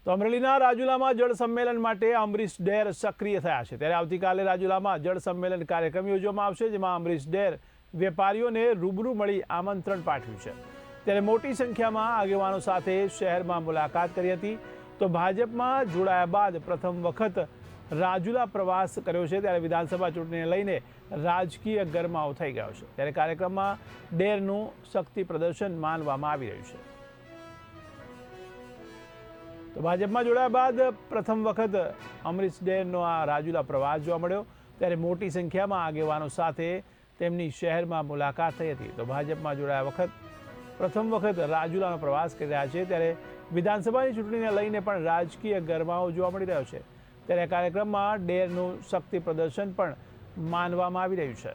તો અમરેલીના રાજુલામાં જળ સંમેલન માટે અમરીશ ડેર સક્રિય થયા છે। ત્યારે આવતીકાલે રાજુલામાં જળ સંમેલન કાર્યક્રમ યોજવામાં આવશે, જેમાં અમરીશ ડેર વેપારીઓને રૂબરૂ મળી આમંત્રણ પાઠવ્યું છે। ત્યારે મોટી સંખ્યામાં આગેવાનો સાથે શહેરમાં મુલાકાત કરી હતી। તો ભાજપમાં જોડાયા બાદ પ્રથમ વખત રાજુલા પ્રવાસ કર્યો છે। ત્યારે વિધાનસભા ચૂંટણીને લઈને રાજકીય ગરમાવો થઈ ગયો છે। ત્યારે કાર્યક્રમમાં ડેરનું શક્તિ પ્રદર્શન માનવામાં આવી રહ્યું છે। તો ભાજપમાં જોડાયા બાદ પ્રથમ વખત અમરીશ ડેરનો આ રાજુલા પ્રવાસ જોવા મળ્યો। ત્યારે મોટી સંખ્યામાં આગેવાનો સાથે તેમની શહેરમાં મુલાકાત થઈ હતી। તો ભાજપમાં જોડાયા પ્રથમ વખત રાજુલાનો પ્રવાસ કરી રહ્યા છે। ત્યારે વિધાનસભાની ચૂંટણીને લઈને પણ રાજકીય ગરમાવો જોવા મળી રહ્યો છે। ત્યારે કાર્યક્રમમાં ડેરનું શક્તિ પ્રદર્શન પણ માનવામાં આવી રહ્યું છે।